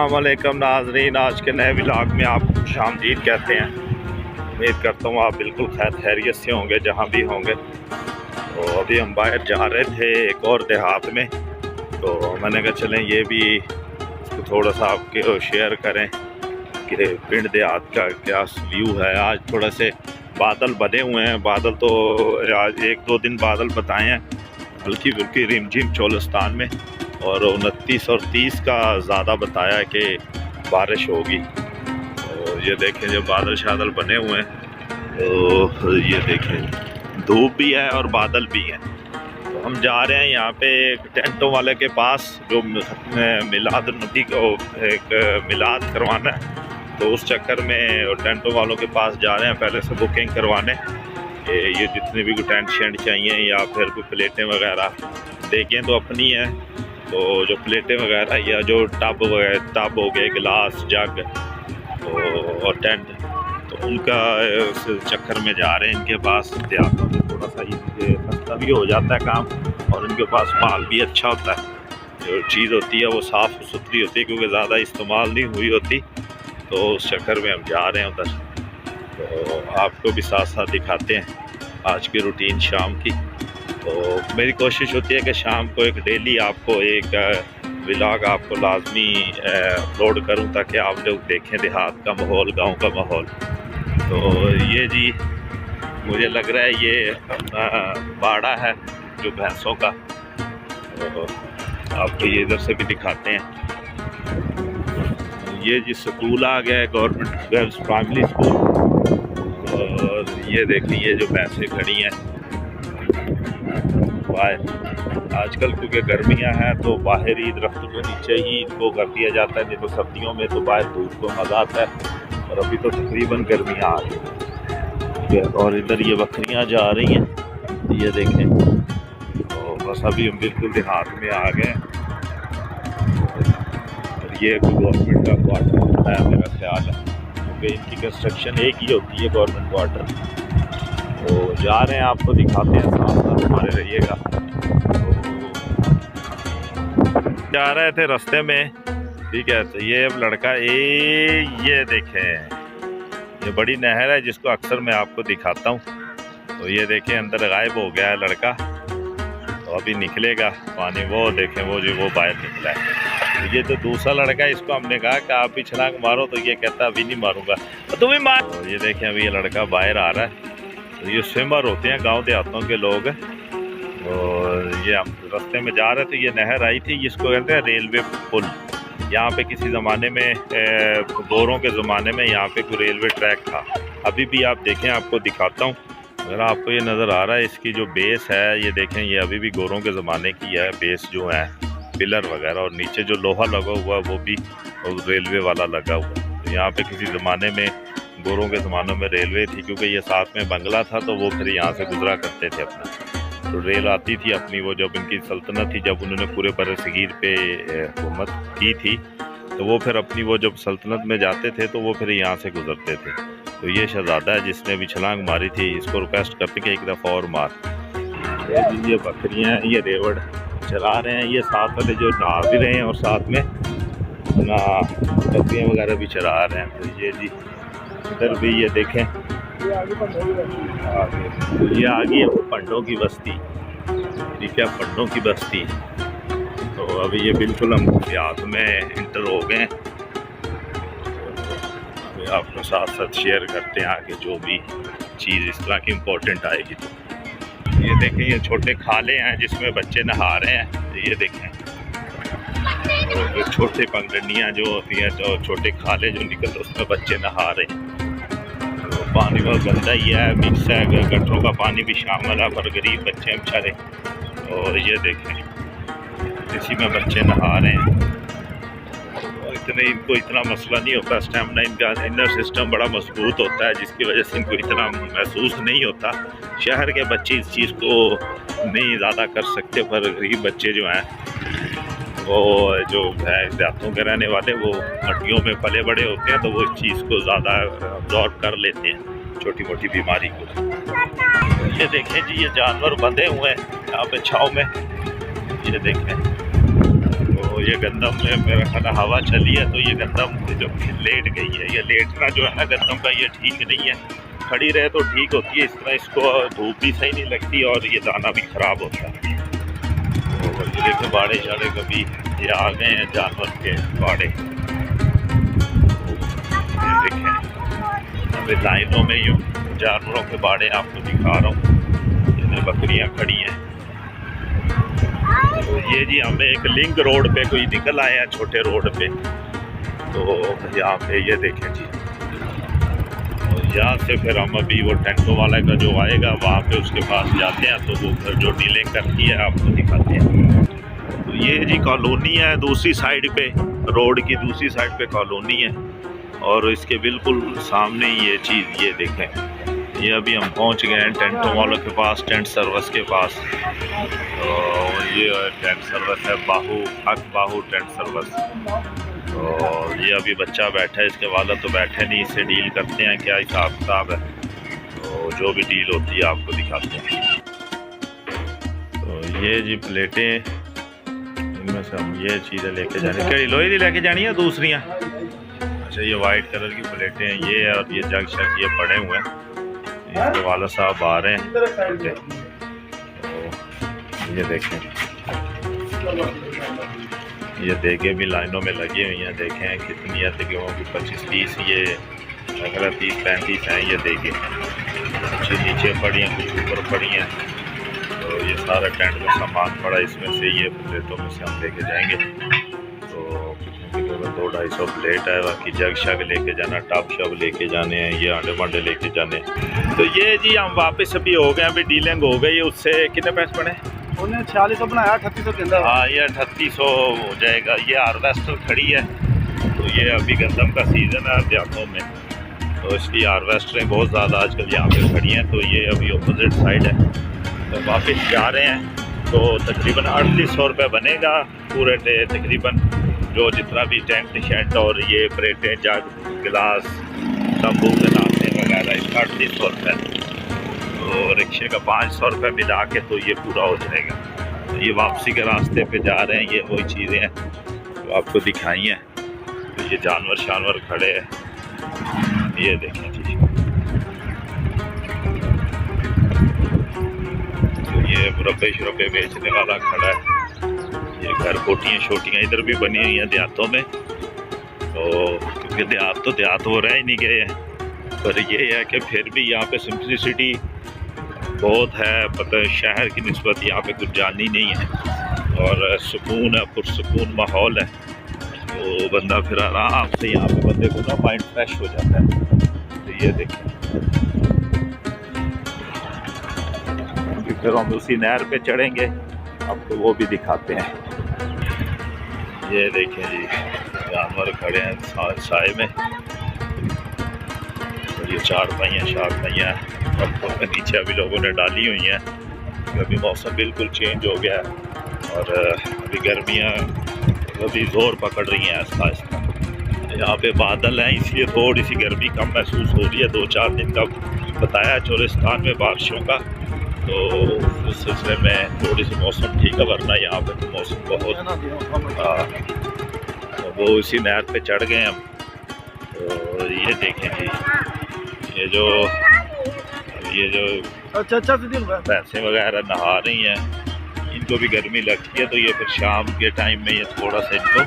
अस्सलामुअलैकुम नाज़रीन, आज के नए व्लॉग में आप खुशामदीद कहते हैं। उम्मीद करता हूँ आप बिल्कुल खैरियत से होंगे जहाँ भी होंगे। तो अभी हम बाहर जा रहे थे एक और देहात में, तो मैंने कहा चलें ये भी इसको थोड़ा सा आपके शेयर करें कि पिंड देहात का क्या व्यू है। आज थोड़ा से बादल बने हुए हैं, बादल तो आज 1-2 दिन बादल बताए हैं, हल्की फुल्की रिमझिम चोलिस्तान में, और 29 और 30 का ज़्यादा बताया है कि बारिश होगी। तो ये देखें जो बादल शादल बने हुए हैं, तो ये देखें धूप भी है और बादल भी हैं। तो हम जा रहे हैं यहाँ पे एक टेंटों वाले के पास जो मिलाद नबी को एक मिलाद करवाना है, तो उस चक्कर में टेंटों वालों के पास जा रहे हैं पहले से बुकिंग करवाने। ये जितने भी कोई टेंट शेंट चाहिए या फिर कोई प्लेटें वगैरह देखें तो अपनी है, तो जो प्लेटें वगैरह या जो टब हो गए, गिलास, जग और टेंट, तो उनका इस चक्कर में जा रहे हैं इनके पास। देहातों में थोड़ा सा ये सस्ता भी हो जाता है काम, और इनके पास माल भी अच्छा होता है। जो चीज़ होती है वो साफ़ सुथरी होती है क्योंकि ज़्यादा इस्तेमाल नहीं हुई होती, तो उस चक्कर में हम जा रहे हैं उधर। तो आपको भी साथ साथ दिखाते हैं आज की रूटीन शाम की। तो मेरी कोशिश होती है कि शाम को एक डेली आपको एक व्लॉग आपको लाजमी अपलोड करूं ताकि आप लोग देखें देहात का माहौल, गांव का माहौल। तो ये जी मुझे लग रहा है ये बाड़ा है जो भैंसों का, तो आपको ये इधर से भी दिखाते हैं। ये जी स्कूल आ गया है, गवर्नमेंट गर्ल्स प्राइमरी स्कूल, और ये देखिए ये जो भैंसें खड़ी हैं बाहर। आजकल क्योंकि गर्मियां हैं तो बाहर ही दरख्त के नीचे ही इनको कर दिया जाता है, नहीं तो सर्दियों में तो बाहर धूप को मज़ा आता है, और अभी तो तकरीबन गर्मियां आ गई। और इधर ये बकरियां जा रही हैं, ये देखें। तो बस अभी हम बिल्कुल देहात में आ गए, और ये गवर्नमेंट का क्वार्टर है मेरा ख्याल है, क्योंकि इनकी कंस्ट्रक्शन एक ही होती है गवर्नमेंट क्वार्टर। तो जा रहे हैं, आपको दिखाते हैं, साथ साथ हमारे रहिएगा। तो जा रहे थे रास्ते में, ठीक है, तो ये अब लड़का ये देखें, ये बड़ी नहर है जिसको अक्सर मैं आपको दिखाता हूँ। तो ये देखें अंदर गायब हो गया है लड़का, तो अभी निकलेगा पानी। वो देखें वो बाहर निकला है। तो ये जो दूसरा लड़का है इसको हमने कहा कि आप भी छलांग मारो, तो ये कहता अभी नहीं मारूंगा, तो तुम ही मार। तो ये देखें अभी ये लड़का बाहर आ रहा है। तो ये स्विमर होते हैं गांव देहातों के लोग, और ये हम रास्ते में जा रहे थे, ये नहर आई थी, जिसको कहते हैं रेलवे पुल। यहाँ पे किसी ज़माने में गोरों के ज़माने में यहाँ पे कोई रेलवे ट्रैक था। अभी भी आप देखें, आपको दिखाता हूँ, अगर आपको ये नज़र आ रहा है, इसकी जो बेस है ये देखें, ये अभी भी गोरों के ज़माने की है बेस जो है, पिलर वगैरह, और नीचे जो लोहा लगा हुआ वो भी रेलवे वाला लगा हुआ। तो यहाँ पे किसी ज़माने में गोरों के ज़मानों में रेलवे थी, क्योंकि ये साथ में बंगला था, तो वो फिर यहाँ से गुजरा करते थे अपना। तो रेल आती थी अपनी, वो जब इनकी सल्तनत थी, जब उन्होंने पूरे बरसगीर पे हुकूमत की थी, तो वो फिर अपनी वो जब सल्तनत में जाते थे तो वो फिर यहाँ से गुजरते थे। तो ये शहजादा है जिसने अभी छलांग मारी थी, इसको रिक्वेस्ट करते कि एक दफ़ा और मार। ये बकरियाँ हैं, ये रेवड़ चला रहे हैं, ये साथ वाले जो नहा भी रहे हैं और साथ में ना बकरियाँ वगैरह भी चरा रहे हैं। तो ये जी इधर भी ये देखें, ये आ गई है पंडों की बस्ती, ठीक है, पंडों की बस्ती। तो अभी ये बिल्कुल हम देहात में इंटर हो गए। अभी आपको साथ साथ शेयर करते हैं आगे जो भी चीज़ इस तरह की इम्पोर्टेंट आएगी। तो ये देखें, ये छोटे खाले हैं जिसमें बच्चे नहा रहे हैं, ये देखें। और जो छोटे पंगड़ियाँ जो होती हैं, जो छोटे खाले जो निकलते उसमें बच्चे नहा रहे हैं। तो पानी बहुत गंदा ही है, मिक्स है, गटरों का पानी भी शामिल है, पर गरीब बच्चे हैं बेचारे। और ये देखें इसी में बच्चे नहा रहे हैं। और इनको इतना मसला नहीं होता, स्टैमिना इनका इनर सिस्टम बड़ा मजबूत होता है, जिसकी वजह से इनको इतना महसूस नहीं होता। शहर के बच्चे इस चीज़ को नहीं ज़्यादा कर सकते, पर गरीब बच्चे जो हैं वो जो है देहातों के रहने वाले, वो मट्टियों में पले बड़े होते हैं, तो वो इस चीज़ को ज़्यादा अब्जॉर्ब कर लेते हैं, छोटी मोटी बीमारी को। ये देखें जी, ये जानवर बंधे हुए हैं यहाँ पे छाँव में, ये देखें। तो तो ये गंदम में मेरा ख्याल हवा चली है तो ये गंदम जो लेट गई है, ये लेटना जो है ना गंदम का ये ठीक नहीं है। खड़ी रहे तो ठीक होती है, इस तरह इसको धूप भी सही नहीं लगती और ये दाना भी ख़राब होता है। तो ये देखो बाड़े शाड़े कभी ये आ गए हैं जानवर के बाड़े। ये देखें अभी लाइनों में यूँ जानवरों के बाड़े आपको दिखा रहा हूँ, जिन्हें बकरियाँ खड़ी हैं। तो ये जी हमें एक लिंक रोड पे कोई निकल आए हैं, छोटे रोड पे। तो यहाँ पे ये देखें जी, तो यहाँ से फिर हम अभी वो टेंटो वाला का जो आएगा वहाँ पे उसके पास जाते हैं, तो वो फिर जो डीलिंग करती है आपको दिखाते हैं। तो ये जी कॉलोनी है, दूसरी साइड पे रोड की दूसरी साइड पे कॉलोनी है और इसके बिल्कुल सामने ये चीज़ ये देखें। ये अभी हम पहुंच गए हैं टेंटो वालों के पास, टेंट सर्विस के पास। तो ये टेंट सर्विस है बाहू टेंट सर्विस। तो ये अभी बच्चा बैठा है, इसके वाला तो बैठे नहीं, इससे डील करते हैं क्या हिसाब किताब है। तो जो भी डील होती है आपको दिखाते हैं। तो ये जी प्लेटें, इनमें से हम ये चीज़ें लेके जानी, कड़ी लोहे की लेके जानी है दूसरियाँ। अच्छा ये वाइट कलर की प्लेटें हैं ये, और ये जग शग ये पड़े हुए हैं। इसके वाला साहब आ रहे हैं, तो ये देखें ये देगे भी लाइनों में लगी हुई हैं। देखें कितनी है तकरीबन की 25-30, ये अगर 30-35 हैं ये देगे। कुछ नीचे पड़ी हैं, कुछ ऊपर पड़ी हैं। तो ये सारा टेंट में सामान पड़ा, इसमें से ये प्लेटों में से हम लेके जाएंगे। तो 200-250 प्लेट है। बाकी जग शग लेके जाना, टब शब लेके जाने हैं, ये अंडे वंडे लेके जाने। तो ये जी हम वापस अभी हो गए, अभी डीलिंग हो गई। उससे कितने पैसे पड़े? उन्हें 4600 बनाया, 3800 के अंदर। हाँ ये 3800 हो जाएगा। ये हार्वेस्टर खड़ी है, तो ये अभी गंदम का सीज़न है देहातों में, तो इसलिए हार्वेस्टरें बहुत ज़्यादा आजकल यहाँ पे खड़ी हैं। तो ये अभी अपोजिट साइड है, तो वापस जा रहे हैं। तो तकरीबन 3800 रुपये बनेगा पूरे डे तकरीबन, जो जितना भी टेंट शेंट और ये प्लेटें जग गिलास तंबू नाश्ते वगैरह, इसका 3800 रुपये। तो रिक्शे का 500 रुपये मिला के तो ये पूरा हो जाएगा। तो ये वापसी के रास्ते पे जा रहे हैं, ये वही चीज़ें हैं जो आपको दिखाई हैं। तो ये जानवर शानवर खड़े हैं, ये देखें जी। तो ये मुरब्बे शुरब्बे बेचने वाला खड़ा है। ये घर कोटियाँ छोटियाँ इधर भी बनी हुई हैं देहातों में। तो क्योंकि देहात तो देहात हो रहे ही नहीं गए हैं, पर ये है कि फिर भी यहाँ पे सिंपलिसिटी बहुत है। पता है शहर की निस्बत यहाँ पे कुछ जानी नहीं है और सुकून है, पुरसुकून माहौल है। तो बंदा फिर आराम से यहाँ पे बंदे को ना माइंड फ्रेश हो जाता है। तो ये देखिए फिर हम उसी नहर पे चढ़ेंगे, आपको वो भी दिखाते हैं। ये देखें जी जानवर खड़े हैं साए में। ये 4 पहिया अब नीचे अभी लोगों ने डाली हुई हैं। अभी मौसम बिल्कुल चेंज हो गया है और अभी गर्मियाँ अभी ज़ोर पकड़ रही हैं आहिस्ता आहिस्ता। यहाँ पे बादल हैं इसलिए थोड़ी सी गर्मी कम महसूस हो रही है। 2-4 दिन का बताया चोलिस्तान में बारिशों का, तो उस सिलसिले में थोड़ी सी मौसम ठीक है, वरना यहाँ पे तो मौसम बहुत तो वो इसी नहर पे चढ़ गए हम। तो ये देखें जी ये जो अच्छा भैंसें वगैरह नहा रही हैं, इनको भी गर्मी लगती है। तो ये फिर शाम के टाइम में ये थोड़ा सा इनको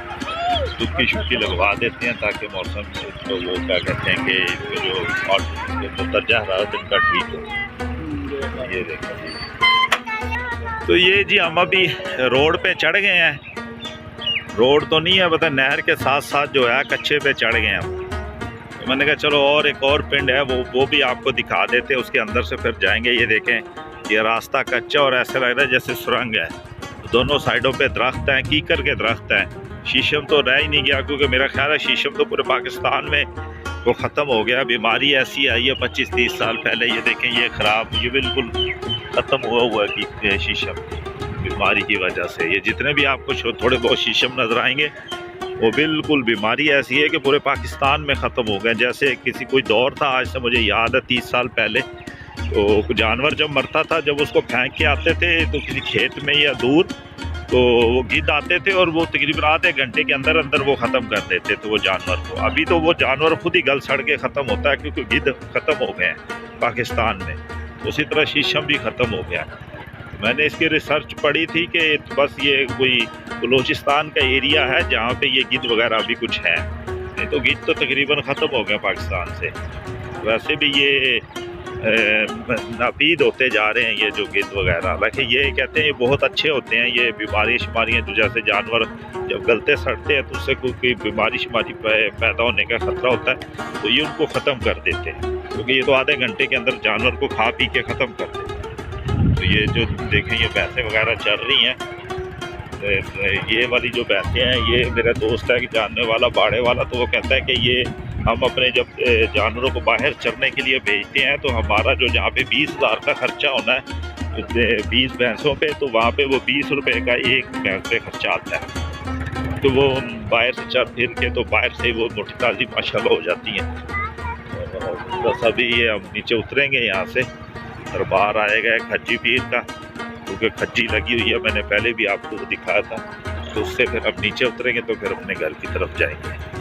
डुबकी शुबकी लगवा देते हैं ताकि मौसम से तो वो क्या कहते हैं कि इनको जो दर्जा हरारत इनका ठीक हो। ये देखो जी, तो ये जी हम अभी रोड पे चढ़ गए हैं। रोड तो नहीं है, पता नहर के साथ साथ जो है कच्चे पे चढ़ गए हम। तो मैंने कहा चलो और एक और पिंड है वो भी आपको दिखा देते हैं, उसके अंदर से फिर जाएंगे। ये देखें ये रास्ता कच्चा और ऐसा लग रहा है जैसे सुरंग है। दोनों साइडों पे दरख्त हैं, कीकर के दरख्त हैं। शीशम तो रह ही नहीं गया, क्योंकि मेरा ख्याल है शीशम तो पूरे पाकिस्तान में वो ख़त्म हो गया। बीमारी ऐसी आई है 25-30 साल पहले। ये देखें ये ख़राब, ये बिल्कुल ख़त्म हुआ कि शीशम बीमारी की वजह से। ये जितने भी आपको थोड़े बहुत शीशम नज़र आएंगे वो बिल्कुल बीमारी ऐसी है कि पूरे पाकिस्तान में ख़त्म हो गए। जैसे किसी कोई दौर था, आज से मुझे याद है 30 साल पहले, तो जानवर जब मरता था, जब उसको फेंक के आते थे तो किसी खेत में या दूर, तो वो गिद्ध आते थे और वो तकरीबन आधे घंटे के अंदर अंदर वो ख़त्म कर देते थे वो जानवर को। अभी तो वो जानवर खुद ही गल सड़ के ख़त्म होता है क्योंकि गिद्ध ख़त्म हो गए हैं पाकिस्तान में। उसी तरह शीशम भी ख़त्म हो गया। मैंने इसकी रिसर्च पढ़ी थी कि बस ये कोई बलूचिस्तान का एरिया है जहाँ पे ये गिद्ध वगैरह अभी कुछ है, नहीं तो गिद्ध तो तकरीबन ख़त्म हो गया पाकिस्तान से। वैसे भी ये नापीद होते जा रहे हैं ये जो गिद्ध वगैरह। हालांकि ये कहते हैं ये बहुत अच्छे होते हैं, ये बीमारी शुमारियाँ जो जैसे जानवर जब गलते सड़ते हैं तो उससे कोई बीमारी शुमारी पैदा होने का ख़तरा होता है तो ये उनको ख़त्म कर देते हैं, क्योंकि ये तो आधे घंटे के अंदर जानवर को खा पी के ख़त्म कर देते हैं। तो ये जो देखें ये भैंसें वगैरह चल रही हैं, ये वाली जो भैंसें हैं ये मेरा दोस्त है कि जानने वाला बाड़े वाला, तो वो कहता है कि ये हम अपने जब जानवरों को बाहर चरने के लिए भेजते हैं तो हमारा जो जहाँ पे 20,000 का खर्चा होना है 20 भैंसों पे, तो वहाँ पे वो 20 रुपये का एक भैंस पे खर्चा आता है। तो वो बाहर से चर फिर के तो बाहर से वो मोटी ताज़ी माशाल्लाह हो जाती हैं। बस अभी ये हम नीचे उतरेंगे यहाँ से, दरबार आएगा खज्जी पीर का, क्योंकि खज्जी लगी हुई है, मैंने पहले भी आपको दिखाया था। तो उससे फिर अब नीचे उतरेंगे तो फिर अपने घर की तरफ जाएंगे।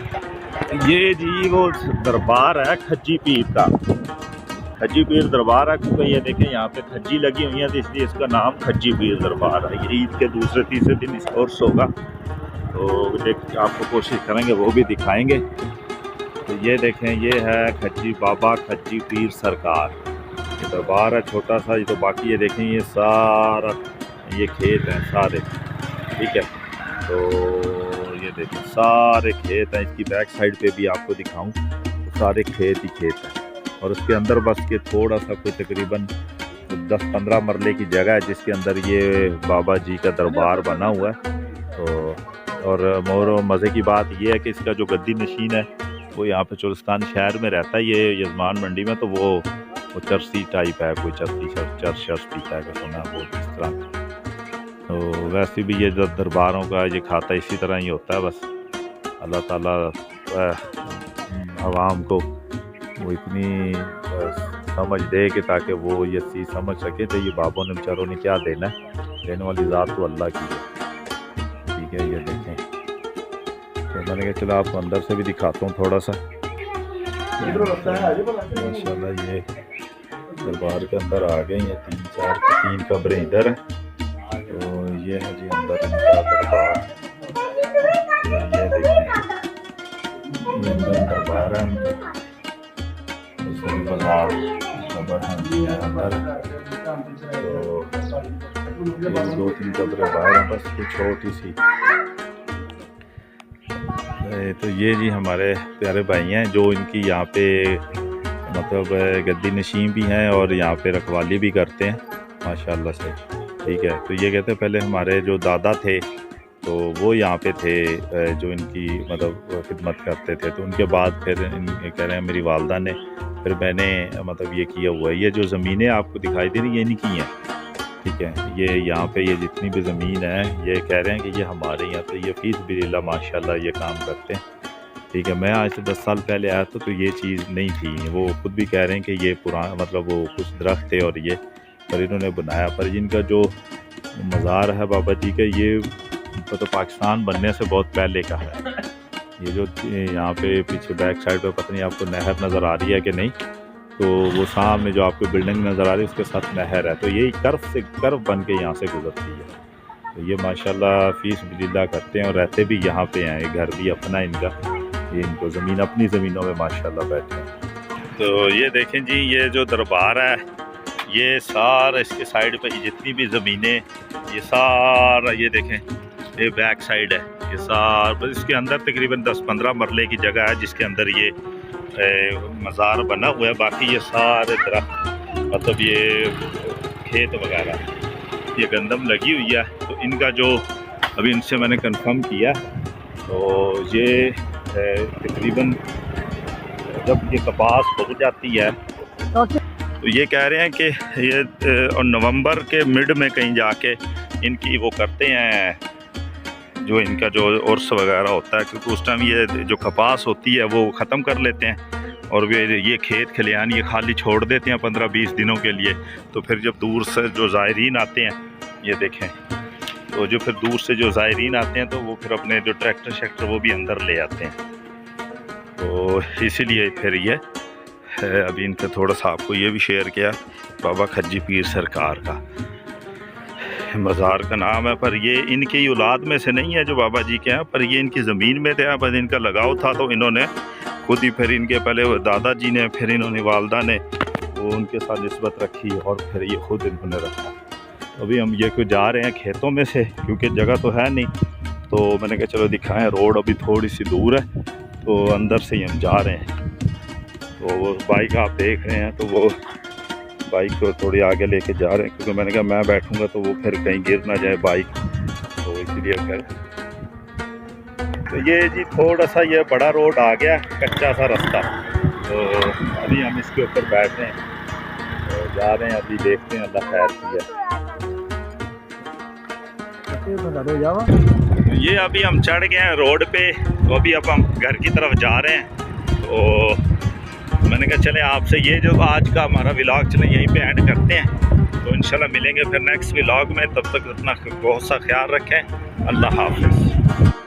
ये जी वो दरबार है खज्जी पीर का, खज्जी पीर दरबार है, क्योंकि ये देखें यहाँ पे खज्जी लगी हुई है तो इसलिए इसका नाम खज्जी पीर दरबार है। ये ईद के दूसरे तीसरे दिन इसका उर्स होगा, तो देख आपको कोशिश करेंगे वो भी दिखाएंगे। तो ये देखें ये है खज्जी बाबा खज्जी पीर सरकार, ये दरबार है छोटा सा। तो बाकी ये देखें ये सारा ये खेत हैं सारे, ठीक है। तो ये देखें सारे खेत हैं, इसकी बैक साइड पे भी आपको दिखाऊं तो सारे खेत ही खेत हैं। और उसके अंदर बस के थोड़ा सा कोई तकरीबन 10-15 मरले की जगह है जिसके अंदर ये बाबा जी का दरबार बना हुआ है। तो और मोर मज़े की बात ये है कि इसका जो गद्दी नशीन है वो यहाँ पे चुलिस्तान शहर में रहता है, ये यजमान मंडी में। तो वो चरसी टाइप है, कोई चर्च पीता है सुना वो इस तरह। तो वैसे भी ये दरबारों का ये खाता इसी तरह ही होता है। बस अल्लाह ताला आवाम को वो इतनी समझ दे कि ताकि वो ये चीज़ समझ सके तो ये बाबों ने बेचारों ने क्या देना है, देने वाली ज़ात तो अल्लाह की है, ठीक है। ये देखें तो मैंने कहा चलो आपको अंदर से भी दिखाता हूँ थोड़ा सा। माशाल्लाह ये दरबार के अंदर आ गए हैं, 3 कब्रें इधर हैं। तो ये है जी अंदर इनका दरबार, ये देखें ये अंदर दरबार है, उसमें बाजार कब्र है अंदर। तो 2-3 कब्रें बाहर हैं, बस कुछ छोटी सी। तो ये जी हमारे प्यारे भाई हैं जो इनकी यहाँ पे मतलब गद्दी नशीन भी हैं और यहाँ पे रखवाली भी करते हैं माशाल्लाह से, ठीक है। तो ये कहते हैं पहले हमारे जो दादा थे तो वो यहाँ पे थे जो इनकी मतलब खिदमत करते थे, तो उनके बाद फिर कह रहे हैं मेरी वालदा ने, फिर मैंने मतलब ये किया हुआ है। ये जो ज़मीनें आपको दिखाई दे रही हैं ये इनकी हैं, ठीक है। ये यहाँ पे ये जितनी भी ज़मीन है ये कह रहे हैं कि ये हमारे यहाँ पे ये फीस बिल्ला माशाल्लाह ये काम करते हैं, ठीक है। मैं आज से 10 साल पहले आया था तो ये चीज़ नहीं थी। वो खुद भी कह रहे हैं कि ये पुराना मतलब वो कुछ दरख्त थे और ये पर इन्होंने बनाया। पर इनका जो मज़ार है बाबा जी का ये तो पाकिस्तान बनने से बहुत पहले का है। ये जो यहाँ पे पीछे बैक साइड पे पता नहीं आपको नहर नज़र आ रही है कि नहीं, तो वो सामने जो आपको बिल्डिंग नज़र आ रही है उसके साथ नहर है, तो यही कर्व बन के यहाँ से गुजरती है। तो ये माशाल्लाह फीस बिल्ला करते हैं और रहते भी यहाँ पे हैं, ये घर भी अपना इनका, ये इनको ज़मीन अपनी ज़मीनों में माशाल्लाह बैठे हैं। तो ये देखें जी ये जो दरबार है ये सारा इसके साइड पे जितनी भी ज़मीनें ये सारा ये देखें ये बैक साइड है, ये सारा इसके अंदर तकरीबन 10-15 मरले की जगह है जिसके अंदर ये मज़ार बना हुआ है। बाकी ये सारे दरख्त मतलब ये खेत वगैरह ये गंदम लगी हुई है। तो इनका जो अभी इनसे मैंने कंफर्म किया तो ये तकरीबन जब ये कपास हो जाती है तो ये कह रहे हैं कि ये नवंबर के मिड में कहीं जाके इनकी वो करते हैं जो इनका जो उर्स वगैरह होता है, क्योंकि उस टाइम ये जो कपास होती है वो ख़त्म कर लेते हैं और वे ये खेत खलियान ये खाली छोड़ देते हैं 15-20 दिनों के लिए। तो फिर जब दूर से जो ज़ायरीन आते हैं ये देखें तो जो फिर दूर से जो ज़ायरीन आते हैं तो वो फिर अपने जो ट्रैक्टर शैक्टर वो भी अंदर ले आते हैं। तो इसीलिए फिर ये अभी इनके थोड़ा सा आपको ये भी शेयर किया, बाबा खज्जी पीर सरकार का मज़ार का नाम है, पर ये इनकी ही औलाद में से नहीं है जो बाबा जी के हैं, पर ये इनकी ज़मीन में थे, पर इनका लगाव था तो इन्होंने खुद ही फिर इनके पहले वो दादाजी ने, फिर इन्होंने वालदा ने वो उनके साथ निस्बत रखी और फिर ये खुद इन्होंने रखा। अभी हम ये क्यों जा रहे हैं खेतों में से, क्योंकि जगह तो है नहीं, तो मैंने कहा चलो दिखाएं। रोड अभी थोड़ी सी दूर है तो अंदर से ही हम जा रहे हैं। तो वो बाइक आप देख रहे हैं, तो वो बाइक को थोड़ी आगे लेके जा रहे हैं, क्योंकि मैंने कहा मैं बैठूंगा तो वो फिर कहीं गिर ना जाए बाइक, तो इसलिए फिर तो ये जी थोड़ा सा ये बड़ा रोड आ गया, कच्चा सा रास्ता, तो अभी हम इसके ऊपर बैठ रहे हैं तो जा रहे हैं। अभी देखते हैं अल्लाह खैर किया। तो ये अभी हम चढ़ गए हैं रोड पे, तो अभी अब हम घर की तरफ जा रहे हैं। तो मैंने कहा चले आपसे ये जो आज का हमारा व्लॉग चले यहीं पे ऐड करते हैं, तो इंशाल्लाह मिलेंगे फिर नेक्स्ट व्लॉग में। तब तक अपना बहुत सा ख्याल रखें। अल्लाह हाफ़िज़।